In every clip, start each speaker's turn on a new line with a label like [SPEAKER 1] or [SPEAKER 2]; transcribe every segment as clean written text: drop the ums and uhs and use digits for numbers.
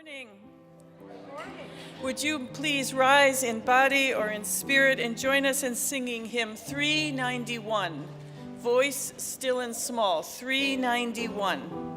[SPEAKER 1] morning. Would you please rise in body or in spirit and join us in singing hymn 391, Voice Still and Small, 391.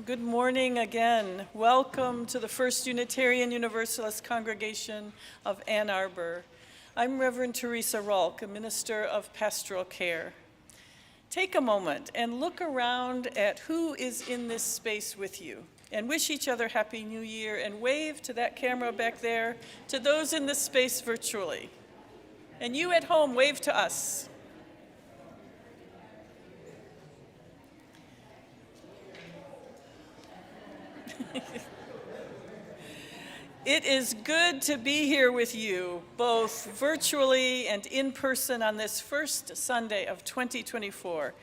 [SPEAKER 1] Good morning again. Welcome to the First Unitarian Universalist Congregation of Ann Arbor. I'm Reverend Theresa Rohlck, a minister of Pastoral Care. Take a moment and look around at who is in this space with you and wish each other Happy New Year and wave to that camera back there, to those in this space virtually. And you at home, wave to us. It is good to be here with you, both virtually and in person on this first Sunday of 2024.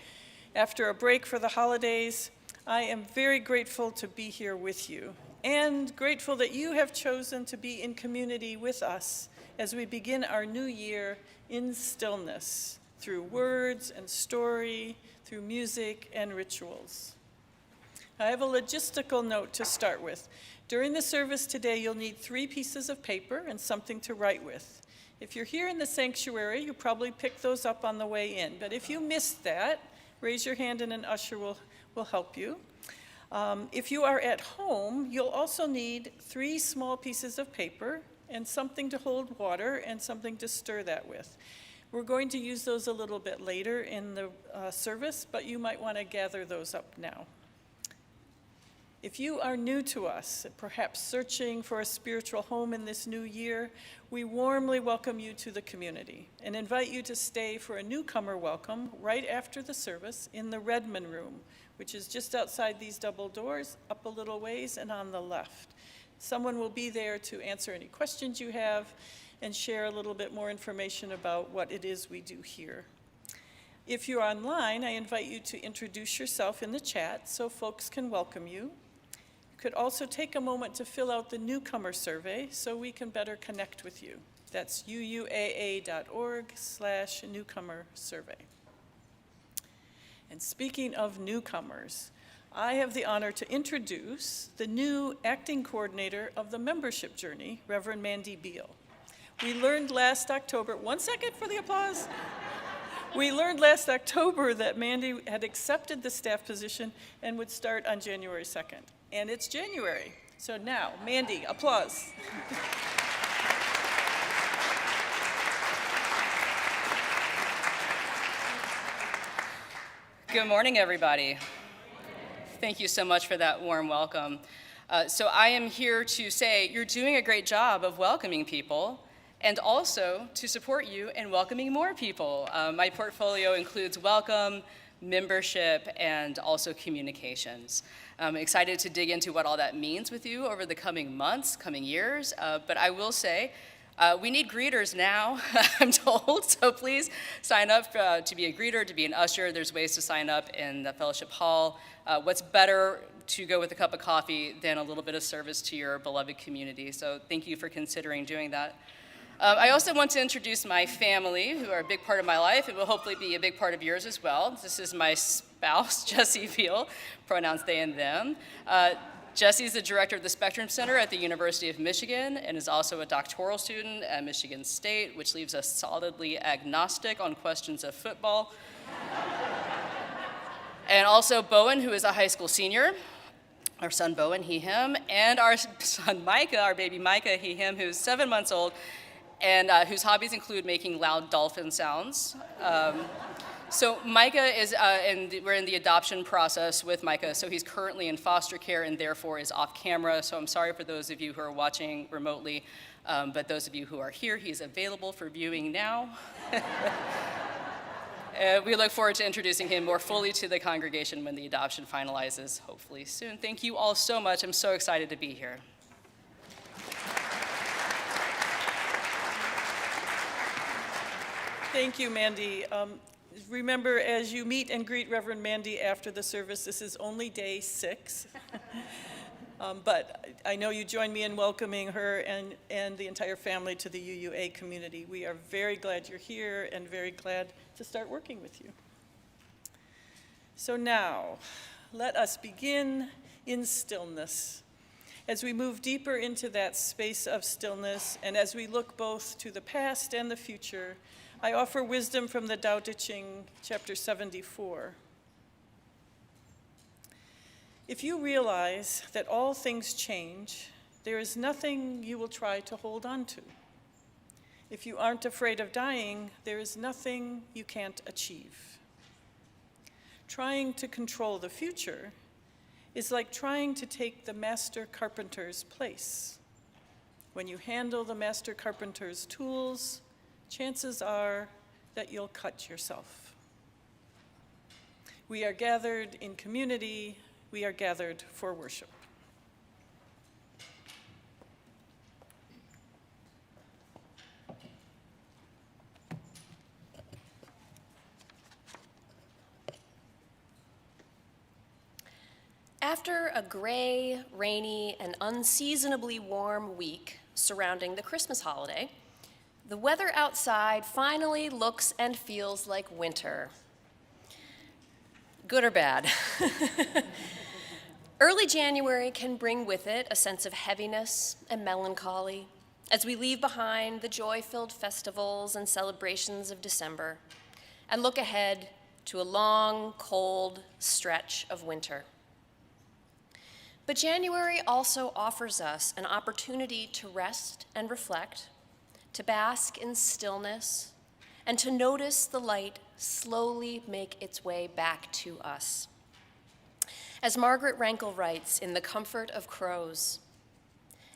[SPEAKER 1] After a break for the holidays, I am very grateful to be here with you and grateful that you have chosen to be in community with us as we begin our new year in stillness, through words and story, through music and rituals. I have a logistical note to start with. During the service today, you'll need 3 pieces of paper and something to write with. If you're here in the sanctuary, you probably picked those up on the way in. But if you missed that, raise your hand and an usher will help you. If you are at home, you'll also need 3 small pieces of paper and something to hold water and something to stir that with. We're going to use those a little bit later in the service, but you might want to gather those up now. If you are new to us, perhaps searching for a spiritual home in this new year, we warmly welcome you to the community and invite you to stay for a newcomer welcome right after the service in the Redmond Room, which is just outside these double doors, up a little ways and on the left. Someone will be there to answer any questions you have and share a little bit more information about what it is we do here. If you're online, I invite you to introduce yourself in the chat so folks can welcome you. You could also take a moment to fill out the newcomer survey so we can better connect with you. That's UUAA.org/newcomer survey. And speaking of newcomers, I have the honor to introduce the new acting coordinator of the membership journey, Reverend Mandy Beal. We learned last October, 1 second for the applause. We learned last October that Mandy had accepted the staff position and would start on January 2nd. And it's January. So now, Mandy, applause.
[SPEAKER 2] Good morning, everybody. Thank you so much for that warm welcome. So I am here to say you're doing a great job of welcoming people, and also to support you in welcoming more people. My portfolio includes welcome, membership, and also communications. I'm excited to dig into what all that means with you over the coming months, coming years, but I will say, we need greeters now, I'm told, so please sign up to be a greeter, to be an usher. There's ways to sign up in the fellowship hall. What's better to go with a cup of coffee than a little bit of service to your beloved community, so thank you for considering doing that. I also want to introduce my family, who are a big part of my life and will hopefully be a big part of yours as well. This is my spouse, Jesse Veal, pronouns they and them. Jesse's the director of the Spectrum Center at the University of Michigan and is also a doctoral student at Michigan State, which leaves us solidly agnostic on questions of football. And also Bowen, who is a high school senior. Our son Bowen, he, him, and our son Micah, our baby Micah, he, him, who's 7 months old, and whose hobbies include making loud dolphin sounds. So Micah is, we're in the adoption process with Micah, so he's currently in foster care and therefore is off camera, so I'm sorry for those of you who are watching remotely, but those of you who are here, he's available for viewing now. We look forward to introducing him more fully to the congregation when the adoption finalizes, hopefully soon. Thank you all so much. I'm so excited to be here.
[SPEAKER 1] Thank you, Mandy. Remember, as you meet and greet Reverend Mandy after the service, this is only day 6. But I know you join me in welcoming her and the entire family to the UUA community. We are very glad you're here and very glad to start working with you. So now, let us begin in stillness. As we move deeper into that space of stillness, and as we look both to the past and the future, I offer wisdom from the Tao Te Ching, chapter 74. If you realize that all things change, there is nothing you will try to hold on to. If you aren't afraid of dying, there is nothing you can't achieve. Trying to control the future is like trying to take the master carpenter's place. When you handle the master carpenter's tools, chances are that you'll cut yourself. We are gathered in community. We are gathered for worship.
[SPEAKER 3] After a gray, rainy, and unseasonably warm week surrounding the Christmas holiday, the weather outside finally looks and feels like winter. Good or bad? Early January can bring with it a sense of heaviness and melancholy as we leave behind the joy-filled festivals and celebrations of December and look ahead to a long, cold stretch of winter. But January also offers us an opportunity to rest and reflect, to bask in stillness, and to notice the light slowly make its way back to us. As Margaret Rankle writes in The Comfort of Crows,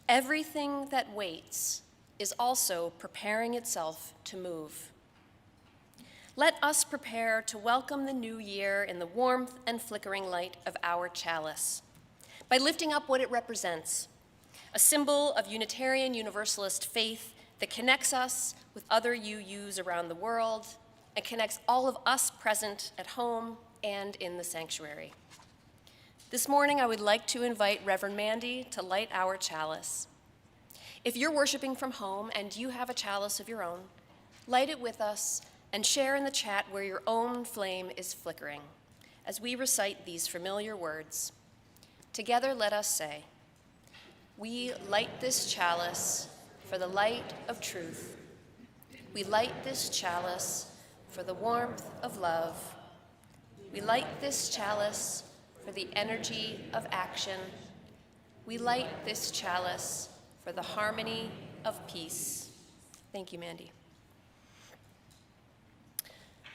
[SPEAKER 3] everything that waits is also preparing itself to move. Let us prepare to welcome the new year in the warmth and flickering light of our chalice, by lifting up what it represents, a symbol of Unitarian Universalist faith that connects us with other UUs around the world and connects all of us present at home and in the sanctuary. This morning, I would like to invite Reverend Mandy to light our chalice. If you're worshiping from home and you have a chalice of your own, light it with us and share in the chat where your own flame is flickering as we recite these familiar words. Together, let us say, we light this chalice for the light of truth. We light this chalice for the warmth of love. We light this chalice for the energy of action. We light this chalice for the harmony of peace. Thank you, Mandy.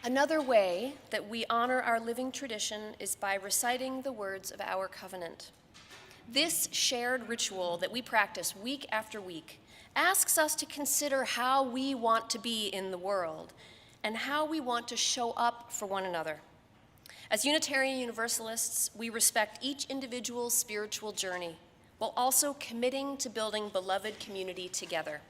[SPEAKER 3] Another way that we honor our living tradition is by reciting the words of our covenant. This shared ritual that we practice week after week asks us to consider how we want to be in the world and how we want to show up for one another. As Unitarian Universalists, we respect each individual's spiritual journey while also committing to building beloved community together.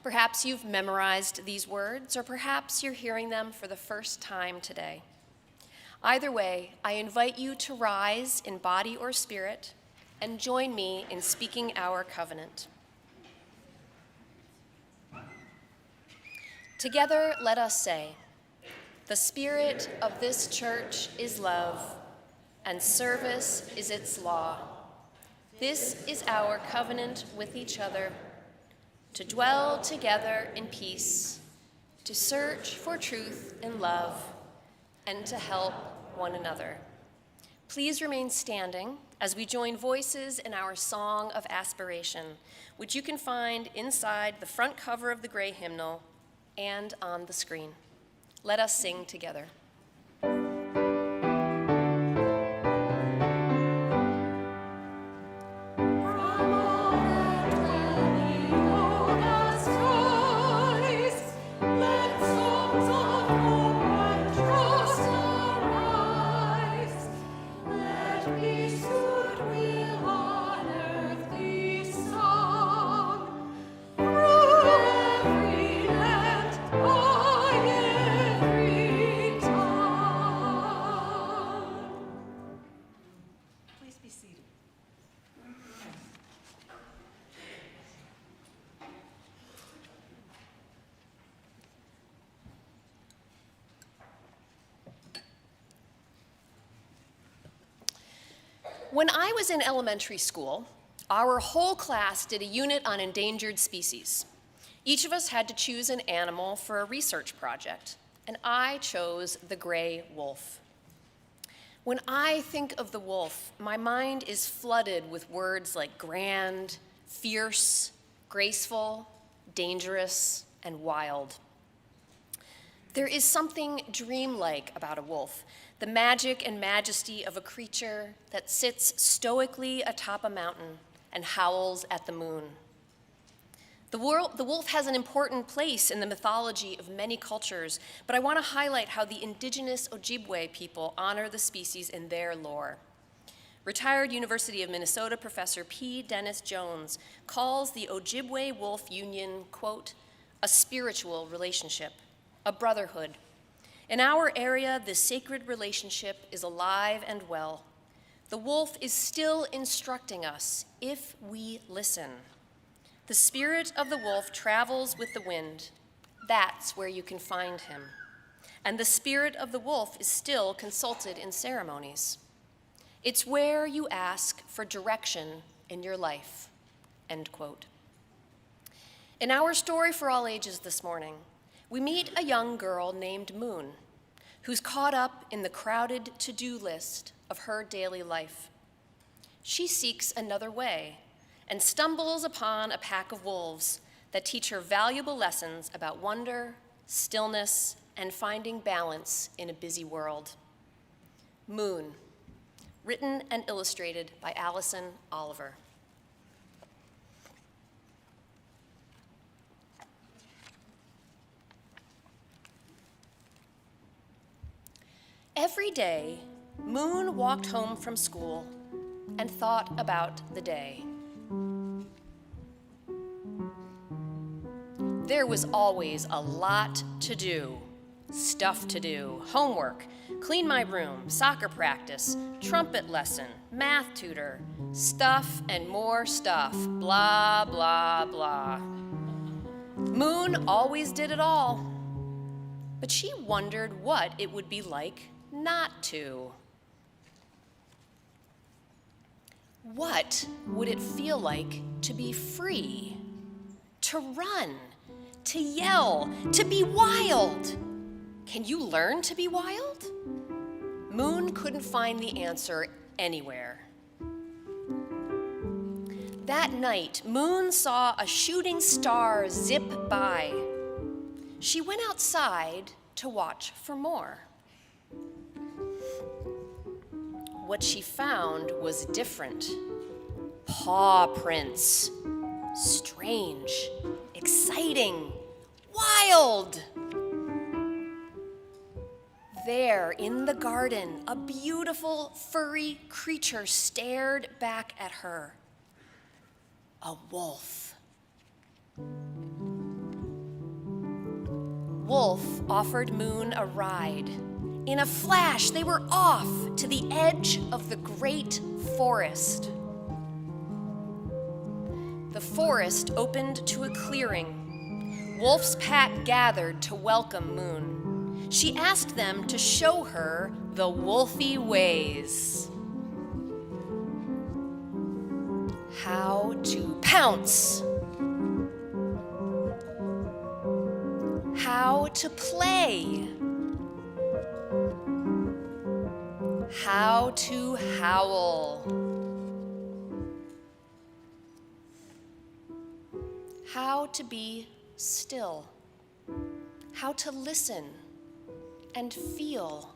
[SPEAKER 3] Perhaps you've memorized these words, or perhaps you're hearing them for the first time today. Either way, I invite you to rise in body or spirit and join me in speaking our covenant. Together, let us say, the spirit of this church is love, and service is its law. This is our covenant with each other, to dwell together in peace, to search for truth in love, and to help one another. Please remain standing as we join voices in our song of aspiration, which you can find inside the front cover of the gray hymnal and on the screen. Let us sing together. When I was in elementary school, our whole class did a unit on endangered species. Each of us had to choose an animal for a research project, and I chose the gray wolf. When I think of the wolf, my mind is flooded with words like grand, fierce, graceful, dangerous, and wild. There is something dreamlike about a wolf, the magic and majesty of a creature that sits stoically atop a mountain and howls at the moon. The wolf has an important place in the mythology of many cultures, but I want to highlight how the indigenous Ojibwe people honor the species in their lore. Retired University of Minnesota professor P. Dennis Jones calls the Ojibwe wolf union, quote, a spiritual relationship, a brotherhood. In our area, this sacred relationship is alive and well. The wolf is still instructing us if we listen. The spirit of the wolf travels with the wind. That's where you can find him. And the spirit of the wolf is still consulted in ceremonies. It's where you ask for direction in your life, end quote. In our story for all ages this morning, we meet a young girl named Moon, who's caught up in the crowded to-do list of her daily life. She seeks another way and stumbles upon a pack of wolves that teach her valuable lessons about wonder, stillness, and finding balance in a busy world. Moon, written and illustrated by Allison Oliver. Every day, Moon walked home from school and thought about the day. There was always a lot to do, stuff to do, homework, clean my room, soccer practice, trumpet lesson, math tutor, stuff and more stuff, blah, blah, blah. Moon always did it all, but she wondered what it would be like not to. What would it feel like to be free, to run, to yell, to be wild? Can you learn to be wild? Moon couldn't find the answer anywhere. That night, Moon saw a shooting star zip by. She went outside to watch for more. What she found was different. Paw prints. Strange, exciting, wild. There, in the garden, a beautiful, furry creature stared back at her. A wolf. Wolf offered Moon a ride. In a flash, they were off to the edge of the great forest. The forest opened to a clearing. Wolf's pack gathered to welcome Moon. She asked them to show her the wolfy ways. How to pounce. How to play. How to howl. How to be still. How to listen and feel.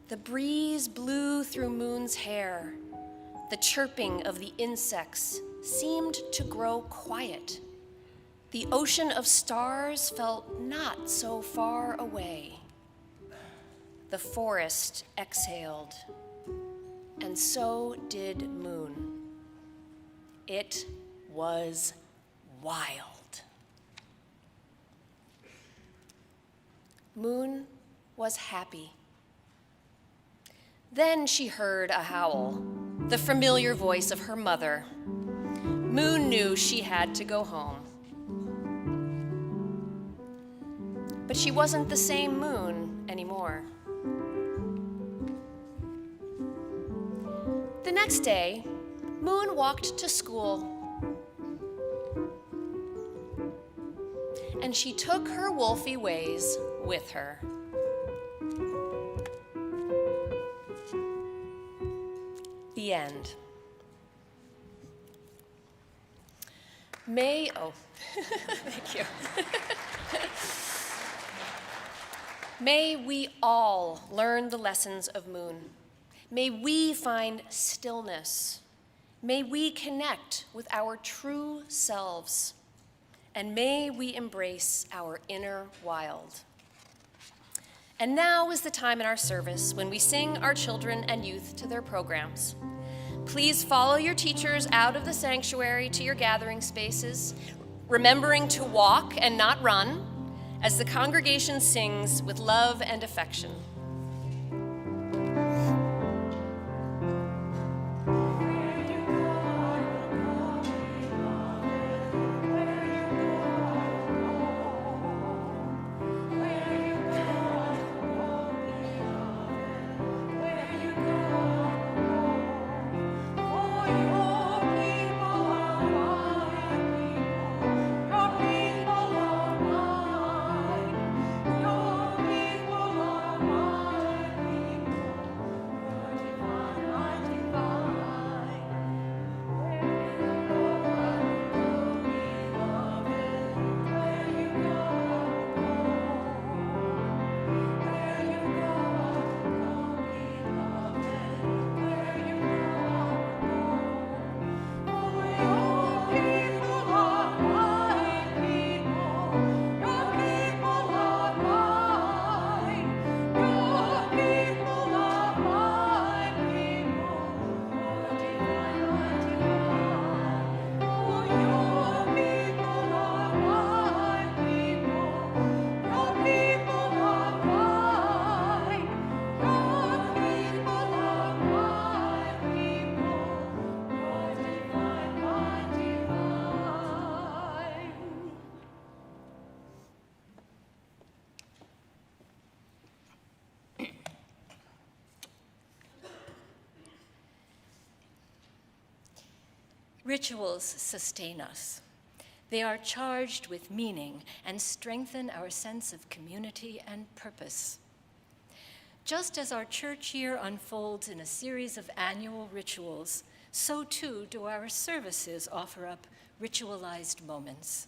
[SPEAKER 3] The breeze blew through Moon's hair. The chirping of the insects seemed to grow quiet. The ocean of stars felt not so far away. The forest exhaled, and so did Moon. It was wild. Moon was happy. Then she heard a howl, the familiar voice of her mother. Moon knew she had to go home. But she wasn't the same Moon anymore. The next day, Moon walked to school. And she took her wolfy ways with her. The end. Thank you. May we all learn the lessons of Moon. May we find stillness. May we connect with our true selves. And may we embrace our inner wild. And now is the time in our service when we sing our children and youth to their programs. Please follow your teachers out of the sanctuary to your gathering spaces, remembering to walk and not run as the congregation sings with love and affection.
[SPEAKER 4] Rituals sustain us. They are charged with meaning and strengthen our sense of community and purpose. Just as our church year unfolds in a series of annual rituals, so too do our services offer up ritualized moments.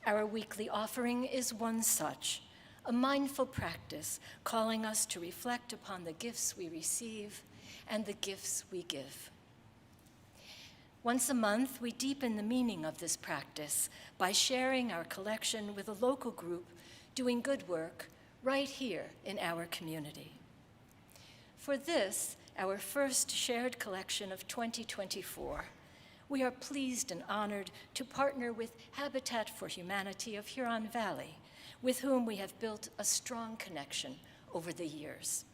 [SPEAKER 4] Our weekly offering is one such, a mindful practice calling us to reflect upon the gifts we receive and the gifts we give. Once a month, we deepen the meaning of this practice by sharing our collection with a local group doing good work right here in our community. For this, our first shared collection of 2024, we are pleased and honored to partner with Habitat for Humanity of Huron Valley, with whom we have built a strong connection over the years.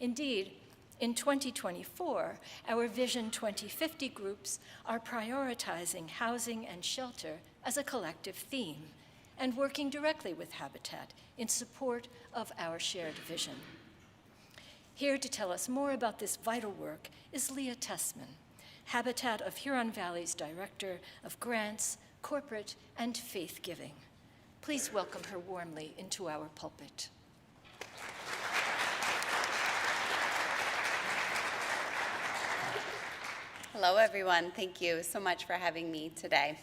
[SPEAKER 4] Indeed, in 2024, our Vision 2050 groups are prioritizing housing and shelter as a collective theme and working directly with Habitat in support of our shared vision. Here to tell us more about this vital work is Leah Tessman, Habitat of Huron Valley's Director of Grants, Corporate, and Faith Giving. Please welcome her warmly into our pulpit.
[SPEAKER 5] Hello, everyone. Thank you so much for having me today.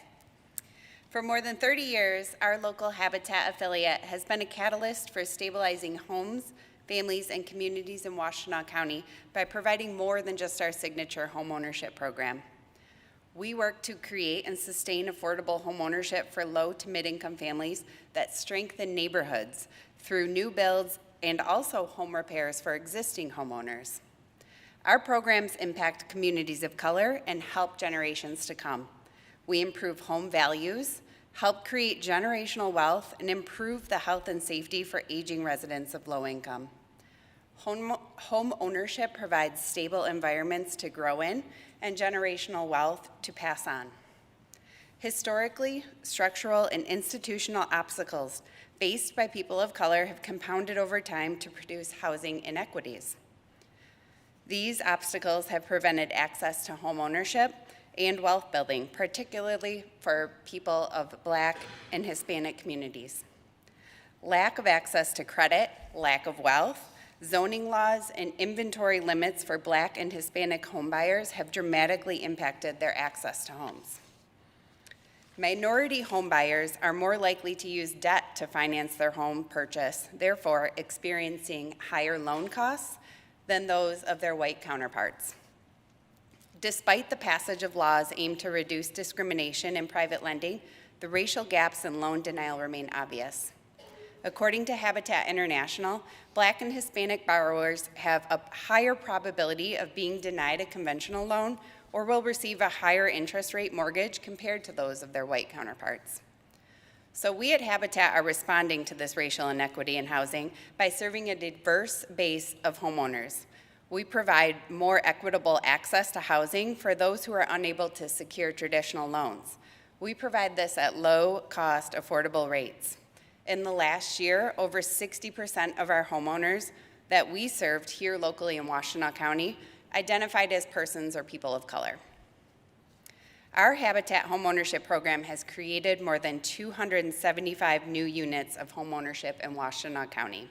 [SPEAKER 5] For more than 30 years, our local Habitat affiliate has been a catalyst for stabilizing homes, families, and communities in Washtenaw County by providing more than just our signature homeownership program. We work to create and sustain affordable homeownership for low to mid-income families that strengthen neighborhoods through new builds and also home repairs for existing homeowners. Our programs impact communities of color and help generations to come. We improve home values, help create generational wealth, and improve the health and safety for aging residents of low income. Home ownership provides stable environments to grow in and generational wealth to pass on. Historically, structural and institutional obstacles faced by people of color have compounded over time to produce housing inequities. These obstacles have prevented access to home ownership and wealth building, particularly for people of Black and Hispanic communities. Lack of access to credit, lack of wealth, zoning laws, and inventory limits for Black and Hispanic homebuyers have dramatically impacted their access to homes. Minority homebuyers are more likely to use debt to finance their home purchase, therefore experiencing higher loan costs than those of their white counterparts. Despite the passage of laws aimed to reduce discrimination in private lending, the racial gaps in loan denial remain obvious. According to Habitat International, Black and Hispanic borrowers have a higher probability of being denied a conventional loan or will receive a higher interest rate mortgage compared to those of their white counterparts. So we at Habitat are responding to this racial inequity in housing by serving a diverse base of homeowners. We provide more equitable access to housing for those who are unable to secure traditional loans. We provide this at low-cost, affordable rates. In the last year, over 60% of our homeowners that we served here locally in Washtenaw County identified as persons or people of color. Our Habitat homeownership program has created more than 275 new units of homeownership in Washtenaw County.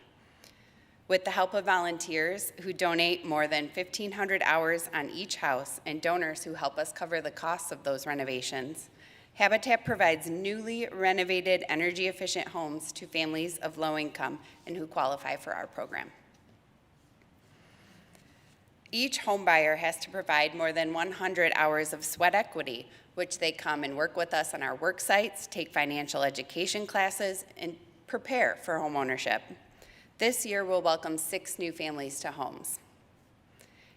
[SPEAKER 5] With the help of volunteers who donate more than 1,500 hours on each house and donors who help us cover the costs of those renovations, Habitat provides newly renovated energy-efficient homes to families of low income and who qualify for our program. Each home buyer has to provide more than 100 hours of sweat equity, which they come and work with us on our work sites, take financial education classes, and prepare for home ownership. This year, we'll welcome 6 new families to homes.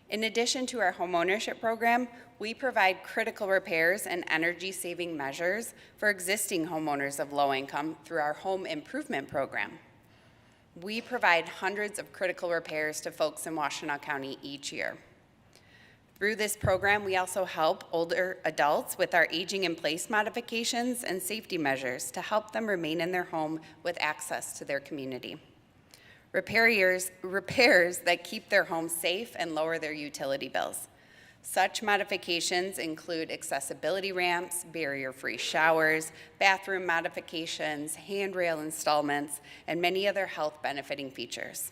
[SPEAKER 5] In addition to our home ownership program, we provide critical repairs and energy-saving measures for existing homeowners of low income through our home improvement program. We provide hundreds of critical repairs to folks in Washtenaw County each year. Through this program, we also help older adults with our aging in place modifications and safety measures to help them remain in their home with access to their community. Repairs that keep their homes safe and lower their utility bills. Such modifications include accessibility ramps, barrier-free showers, bathroom modifications, handrail installments, and many other health-benefiting features.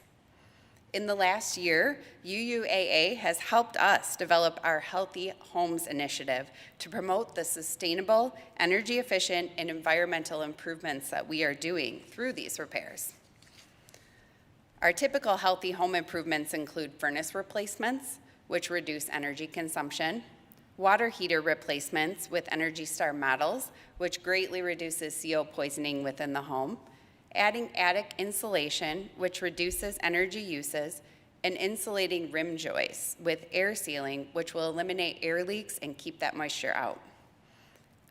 [SPEAKER 5] In the last year, UUAA has helped us develop our Healthy Homes initiative to promote the sustainable, energy-efficient, and environmental improvements that we are doing through these repairs. Our typical healthy home improvements include furnace replacements, which reduce energy consumption, water heater replacements with Energy Star models, which greatly reduces CO poisoning within the home, adding attic insulation, which reduces energy uses, and insulating rim joists with air sealing, which will eliminate air leaks and keep that moisture out.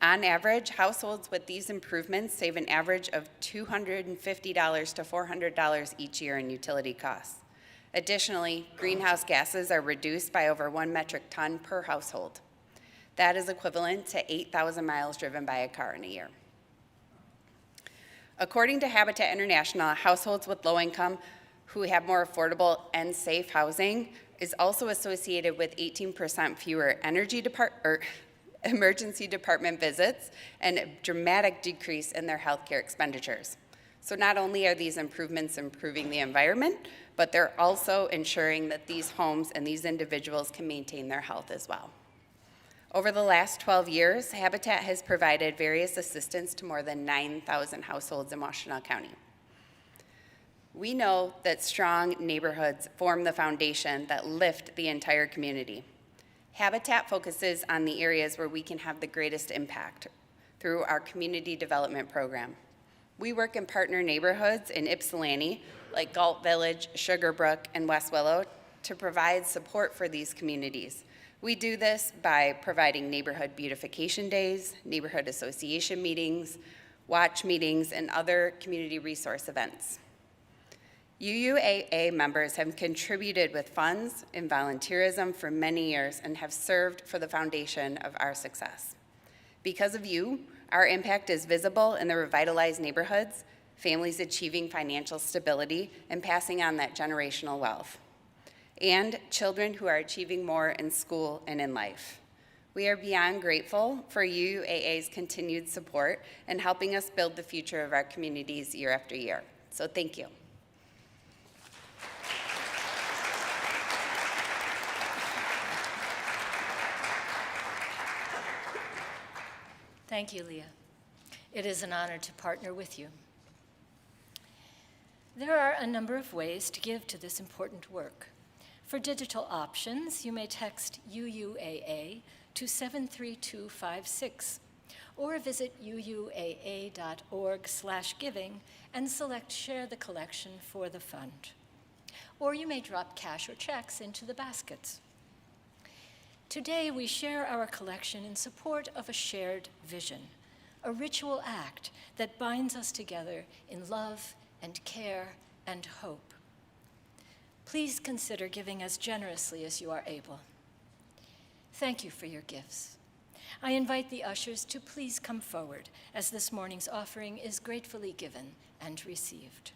[SPEAKER 5] On average, households with these improvements save an average of $250 to $400 each year in utility costs. Additionally, greenhouse gases are reduced by over 1 metric ton per household. That is equivalent to 8,000 miles driven by a car in a year. According to Habitat International, households with low income who have more affordable and safe housing is also associated with 18% fewer emergency department visits and a dramatic decrease in their healthcare expenditures. So not only are these improvements improving the environment, but they're also ensuring that these homes and these individuals can maintain their health as well. Over the last 12 years, Habitat has provided various assistance to more than 9,000 households in Washtenaw County. We know that strong neighborhoods form the foundation that lift the entire community. Habitat focuses on the areas where we can have the greatest impact through our community development program. We work in partner neighborhoods in Ypsilanti, like Galt Village, Sugarbrook, and West Willow, to provide support for these communities. We do this by providing neighborhood beautification days, neighborhood association meetings, watch meetings, and other community resource events. UUAA members have contributed with funds and volunteerism for many years and have served for the foundation of our success. Because of you, our impact is visible in the revitalized neighborhoods, families achieving financial stability and passing on that generational wealth, and children who are achieving more in school and in life. We are beyond grateful for UUAA's continued support in helping us build the future of our communities year after year. So thank you.
[SPEAKER 4] Thank you, Leah. It is an honor to partner with you. There are a number of ways to give to this important work. For digital options, you may text UUAA to 73256 or visit uuaa.org/giving and select Share the Collection for the fund. Or you may drop cash or checks into the baskets. Today, we share our collection in support of a shared vision, a ritual act that binds us together in love and care and hope. Please consider giving as generously as you are able. Thank you for your gifts. I invite the ushers to please come forward as this morning's offering is gratefully given and received.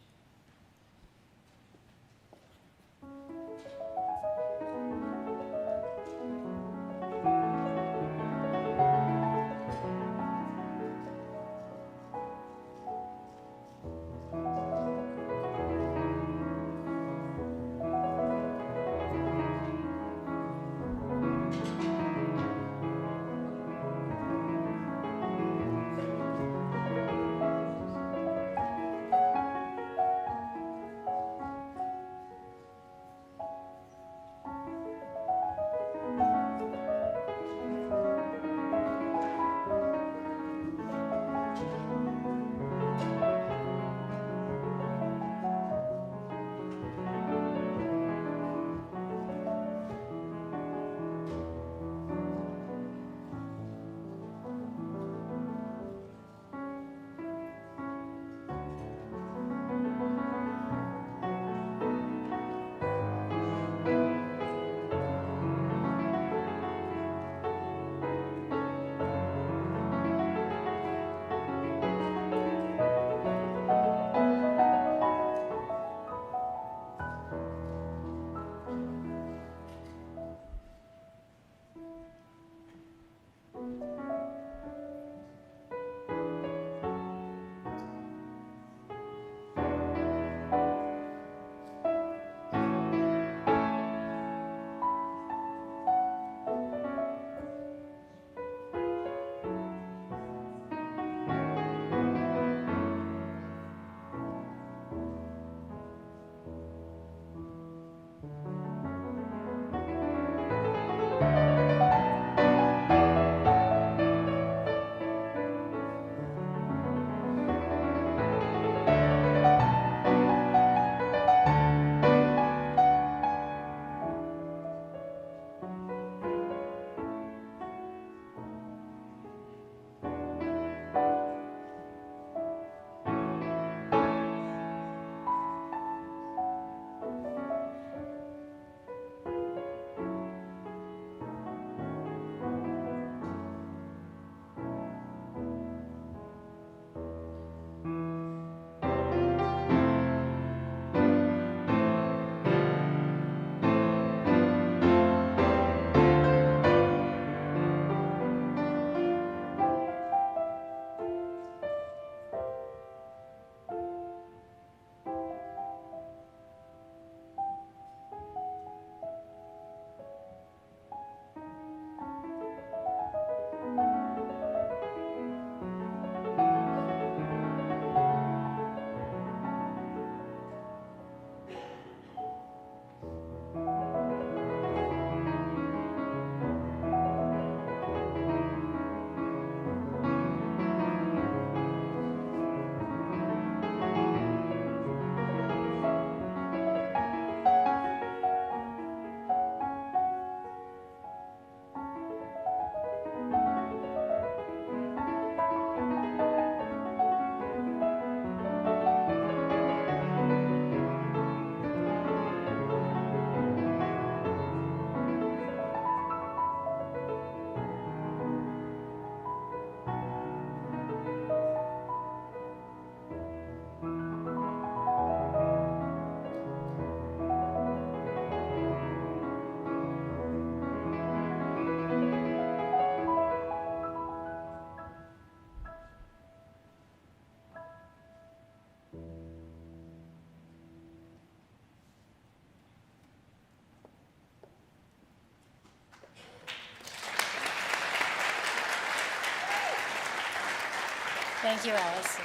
[SPEAKER 4] Thank you, Allison.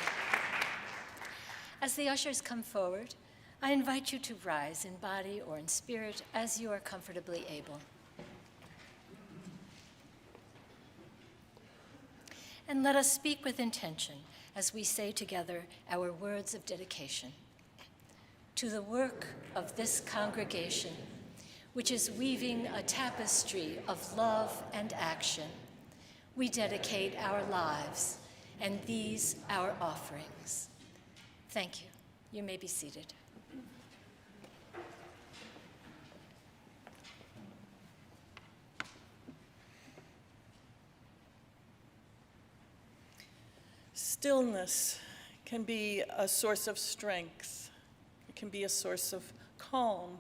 [SPEAKER 4] As the ushers come forward, I invite you to rise in body or in spirit as you are comfortably able. And let us speak with intention as we say together our words of dedication. To the work of this congregation, which is weaving a tapestry of love and action, we dedicate our lives and these our offerings. Thank you. You may be seated.
[SPEAKER 1] Stillness can be a source of strength. It can be a source of calm.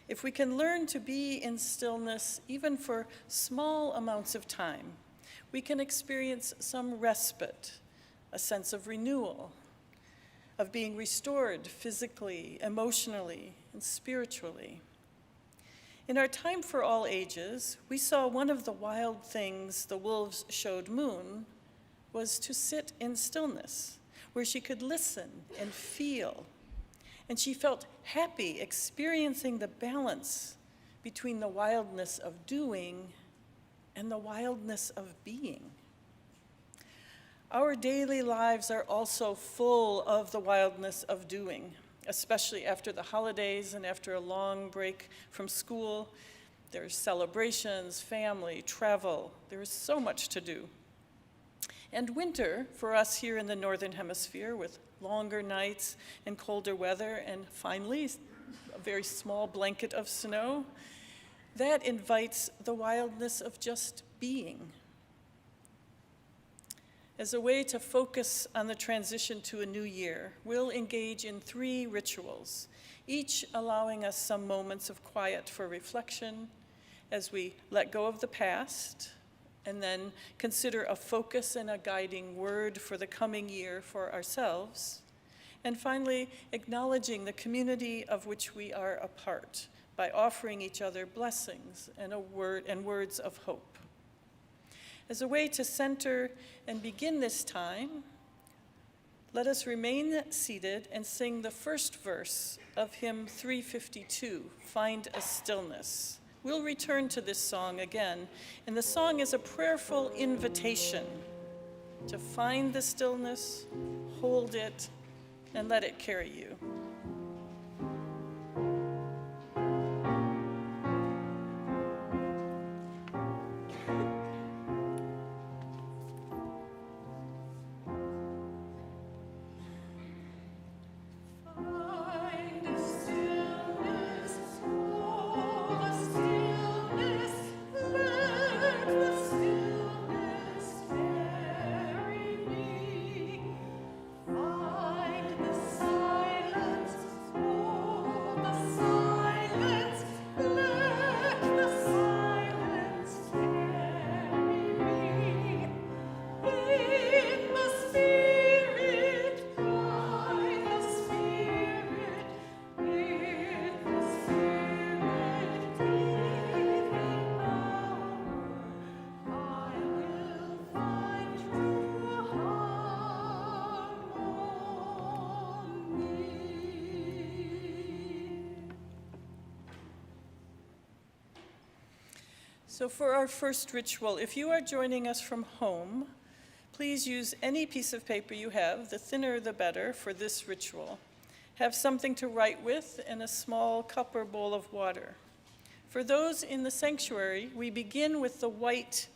[SPEAKER 1] If we can learn to be in stillness, even for small amounts of time, we can experience some respite, a sense of renewal, of being restored physically, emotionally, and spiritually. In our Time for All Ages, we saw one of the wild things the wolves showed Moon was to sit in stillness, where she could listen and feel. And she felt happy experiencing the balance between the wildness of doing and the wildness of being. Our daily lives are also full of the wildness of doing, especially after the holidays and after a long break from school. There's celebrations, family, travel. There is so much to do. And winter, for us here in the Northern Hemisphere, with longer nights and colder weather, and finally, a very small blanket of snow, that invites the wildness of just being. As a way to focus on the transition to a new year, we'll engage in 3 rituals, each allowing us some moments of quiet for reflection as we let go of the past, and then consider a focus and a guiding word for the coming year for ourselves. And finally, acknowledging the community of which we are a part by offering each other blessings and words of hope. As a way to center and begin this time, let us remain seated and sing the first verse of hymn 352, Find a Stillness. We'll return to this song again, and the song is a prayerful invitation to find the stillness, hold it, and let it carry you. So for our first ritual, if you are joining us from home, please use any piece of paper you have, the thinner the better for this ritual. Have something to write with and a small cup or bowl of water. For those in the sanctuary, we begin with the white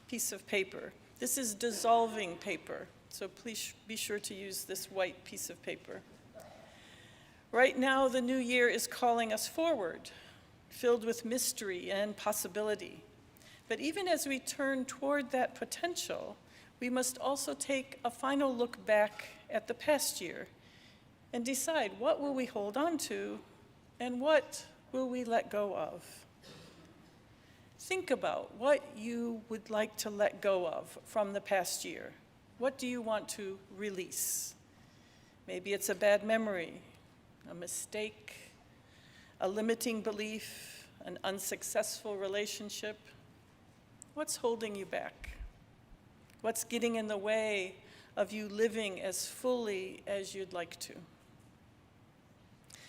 [SPEAKER 1] piece of paper. This is dissolving paper, so please be sure to use this white piece of paper. Right now, the new year is calling us forward, filled with mystery and possibility. But even as we turn toward that potential, we must also take a final look back at the past year and decide what will we hold on to and what will we let go of. Think about what you would like to let go of from the past year. What do you want to release? Maybe it's a bad memory, a mistake, a limiting belief, an unsuccessful relationship. What's holding you back? What's getting in the way of you living as fully as you'd like to.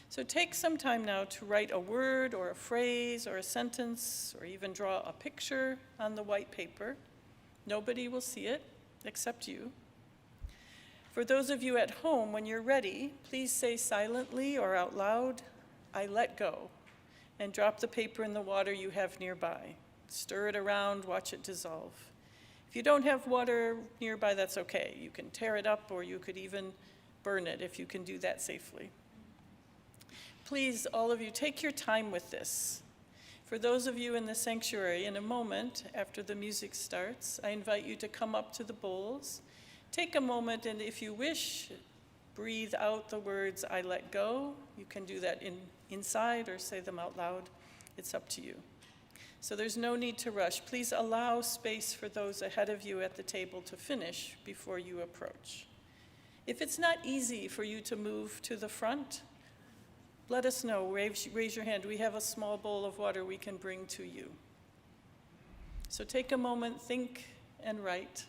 [SPEAKER 1] So take some time now to write a word or a phrase or a sentence or even draw a picture on the white paper. Nobody will see it except you. For those of you at home, when you're ready, please say silently or out loud, "I let go," and drop the paper in the water you have nearby. Stir it around, watch it dissolve. If you don't have water nearby, that's okay. You can tear it up or you could even burn it if you can do that safely. Please, all of you, take your time with this. For those of you in the sanctuary, in a moment after the music starts, I invite you to come up to the bowls. Take a moment, and if you wish, breathe out the words, "I let go." You can do that inside or say them out loud. It's up to you. So there's no need to rush. Please allow space for those ahead of you at the table to finish before you approach. If it's not easy for you to move to the front, let us know. Raise your hand. We have a small bowl of water we can bring to you. So take a moment, think, and write.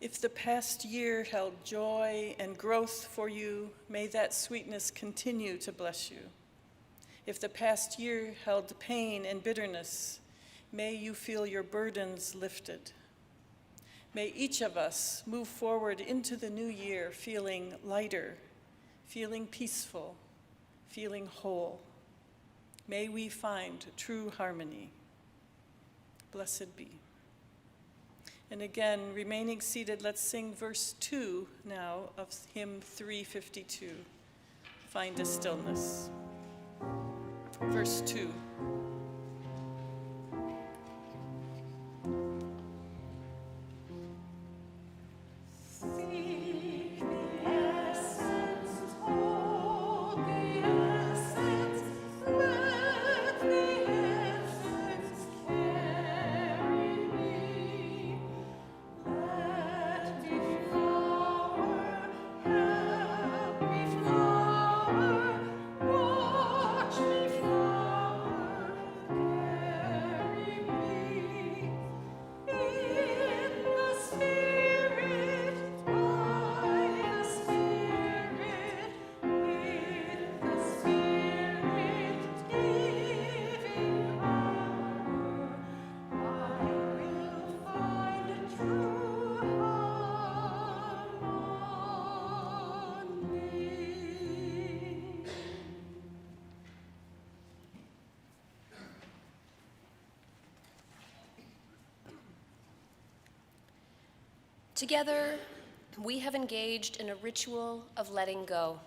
[SPEAKER 1] If the past year held joy and growth for you, may that sweetness continue to bless you. If the past year held pain and bitterness, may you feel your burdens lifted. May each of us move forward into the new year feeling lighter, feeling peaceful, feeling whole. May we find true harmony. Blessed be. And again, remaining seated, let's sing verse 2 now of hymn 352, Find a Stillness. Verse 2.
[SPEAKER 3] Together, we have engaged in a ritual of letting go,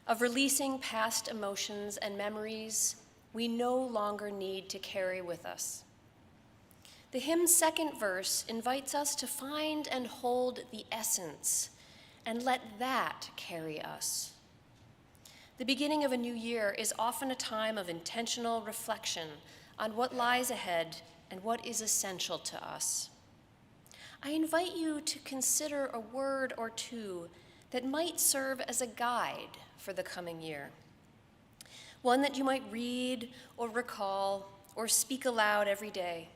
[SPEAKER 3] of releasing past emotions and memories we no longer need to carry with us. The hymn's second verse invites us to find and hold the essence and let that carry us. The beginning of a new year is often a time of intentional reflection on what lies ahead and what is essential to us. I invite you to consider a word or two that might serve as a guide for the coming year. One that you might read or recall or speak aloud every day.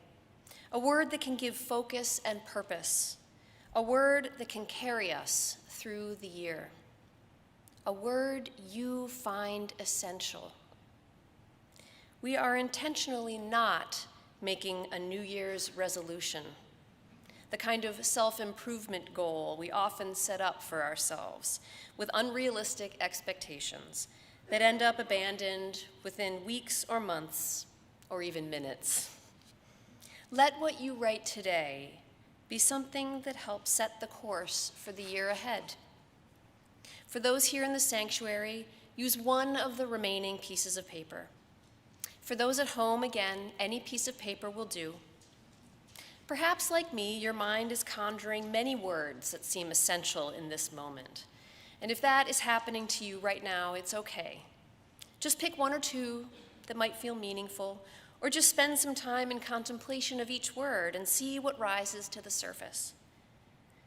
[SPEAKER 3] A word that can give focus and purpose. A word that can carry us through the year. A word you find essential. We are intentionally not making a New Year's resolution, the kind of self-improvement goal we often set up for ourselves with unrealistic expectations that end up abandoned within weeks or months or even minutes. Let what you write today be something that helps set the course for the year ahead. For those here in the sanctuary, use one of the remaining pieces of paper. For those at home, again, any piece of paper will do. Perhaps, like me, your mind is conjuring many words that seem essential in this moment. And if that is happening to you right now, it's okay. Just pick one or two that might feel meaningful, or just spend some time in contemplation of each word and see what rises to the surface.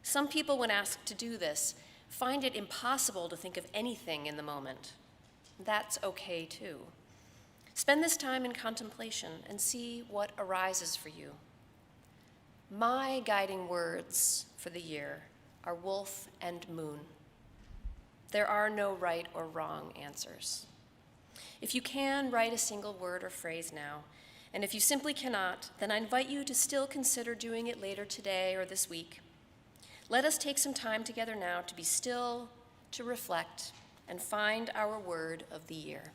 [SPEAKER 3] Some people, when asked to do this, find it impossible to think of anything in the moment. That's okay too. Spend this time in contemplation and see what arises for you. My guiding words for the year are wolf and moon. There are no right or wrong answers. If you can, write a single word or phrase now, and if you simply cannot, then I invite you to still consider doing it later today or this week. Let us take some time together now to be still, to reflect, and find our word of the year.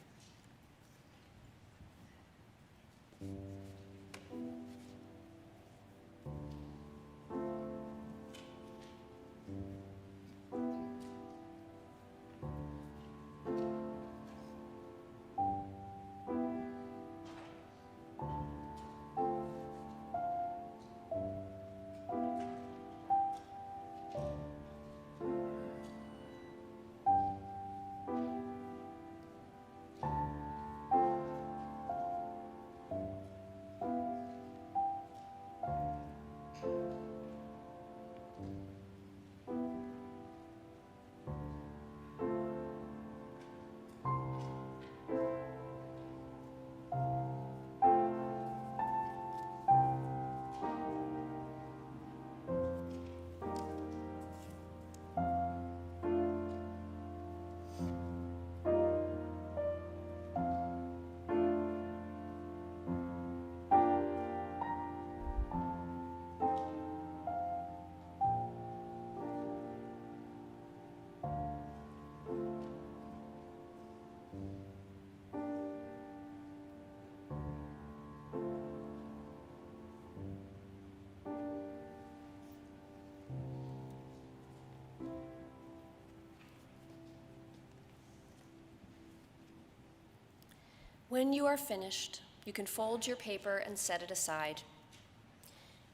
[SPEAKER 3] When you are finished, you can fold your paper and set it aside.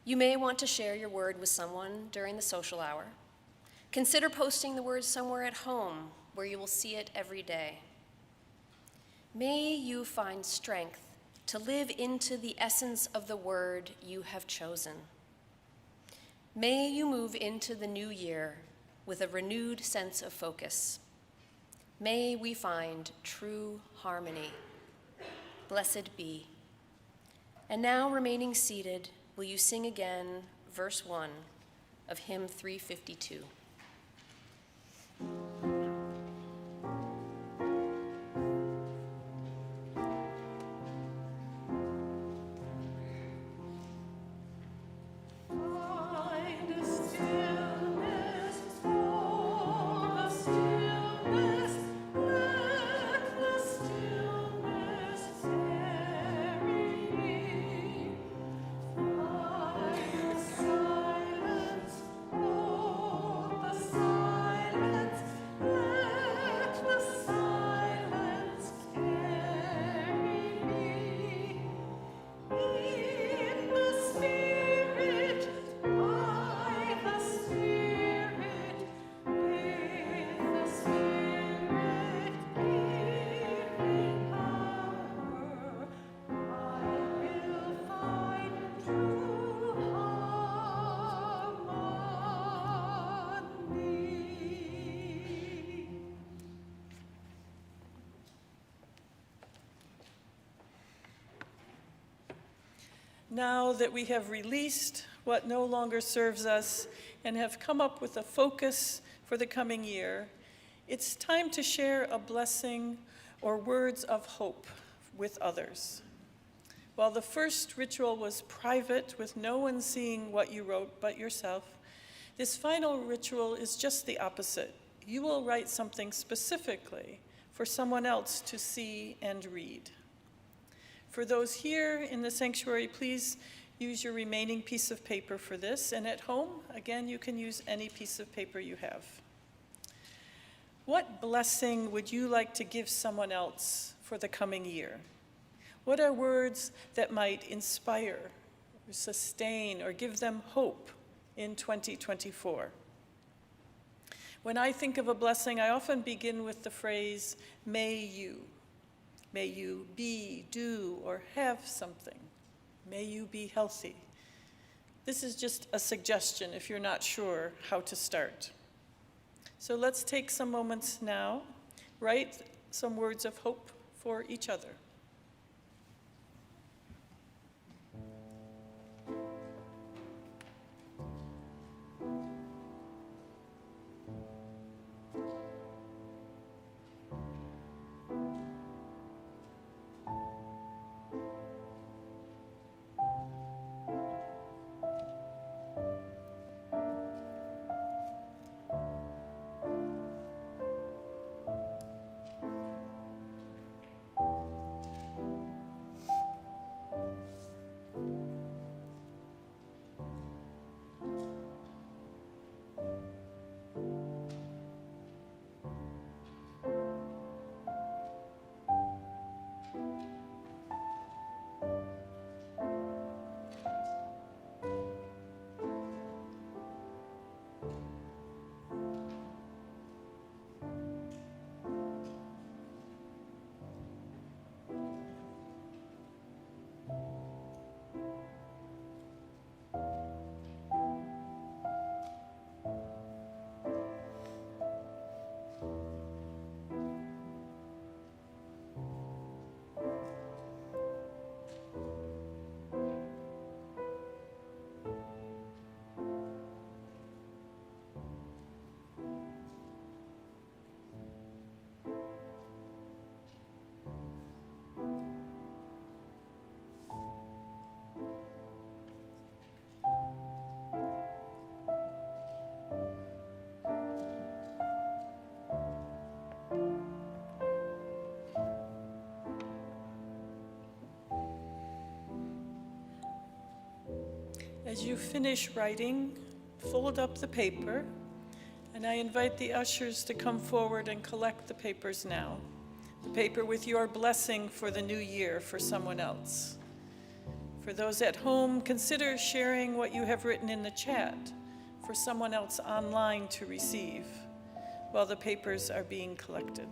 [SPEAKER 3] You may want to share your word with someone during the social hour. Consider posting the word somewhere at home where you will see it every day. May you find strength to live into the essence of the word you have chosen. May you move into the new year with a renewed sense of focus. May we find true harmony. Blessed be. And now, remaining seated, will you sing again verse 1 of hymn 352?
[SPEAKER 1] Now that we have released what no longer serves us and have come up with a focus for the coming year, it's time to share a blessing or words of hope with others. While the first ritual was private with no one seeing what you wrote but yourself, this final ritual is just the opposite. You will write something specifically for someone else to see and read. For those here in the sanctuary, please use your remaining piece of paper for this. And at home, again, you can use any piece of paper you have. What blessing would you like to give someone else for the coming year? What are words that might inspire, or sustain, or give them hope in 2024? When I think of a blessing, I often begin with the phrase, may you. May you be, do, or have something. May you be healthy. This is just a suggestion if you're not sure how to start. So let's take some moments now, write some words of hope for each other. As you finish writing, fold up the paper, and I invite the ushers to come forward and collect the papers now. The paper with your blessing for the new year for someone else. For those at home, consider sharing what you have written in the chat for someone else online to receive while the papers are being collected.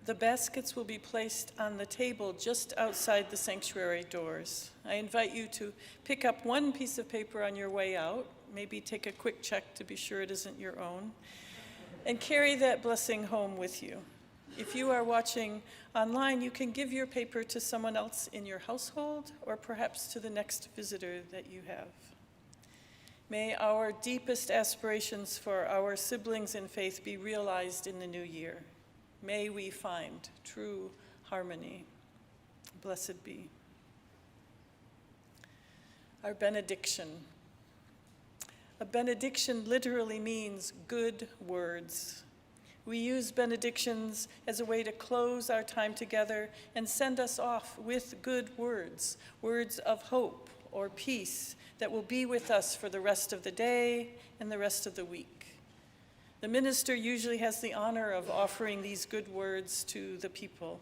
[SPEAKER 1] The baskets will be placed on the table just outside the sanctuary doors. I invite you to pick up one piece of paper on your way out, maybe take a quick check to be sure it isn't your own, and carry that blessing home with you. If you are watching online, you can give your paper to someone else in your household or perhaps to the next visitor that you have. May our deepest aspirations for our siblings in faith be realized in the new year. May we find true harmony. Blessed be. Our benediction. A benediction literally means good words. We use benedictions as a way to close our time together and send us off with good words, words of hope or peace that will be with us for the rest of the day and the rest of the week. The minister usually has the honor of offering these good words to the people.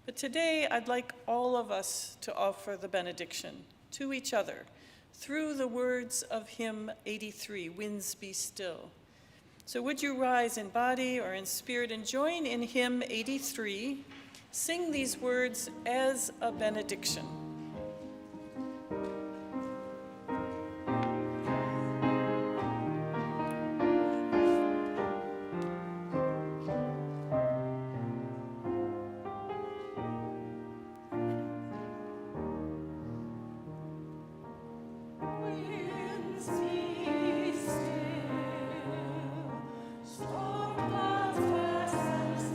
[SPEAKER 1] But today, I'd like all of us to offer the benediction to each other through the words of hymn 83, Winds Be Still. So would you rise in body or in spirit and join in hymn 83, sing these words as a benediction.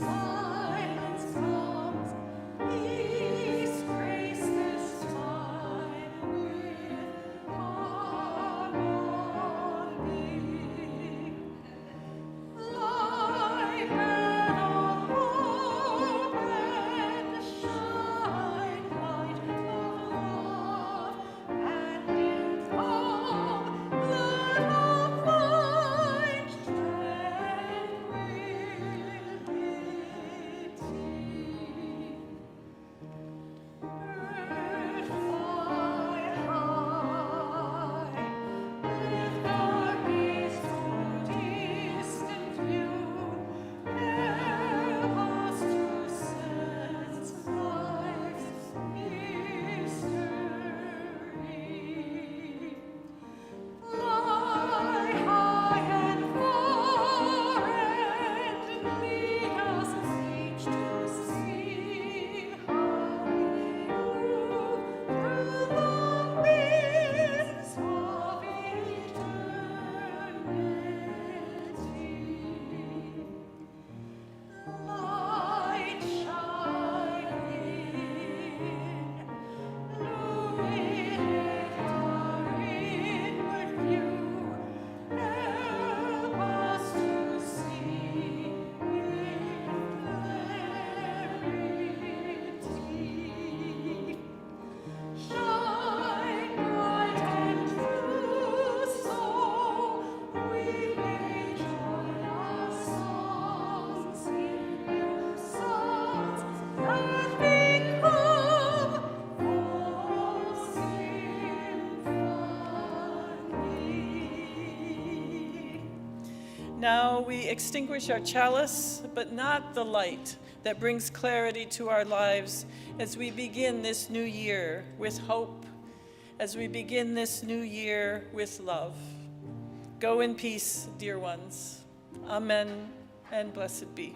[SPEAKER 6] Silence comes, peace, grace,
[SPEAKER 1] we extinguish our chalice, but not the light that brings clarity to our lives as we begin this new year with hope, as we begin this new year with love. Go in peace, dear ones. Amen, and blessed be.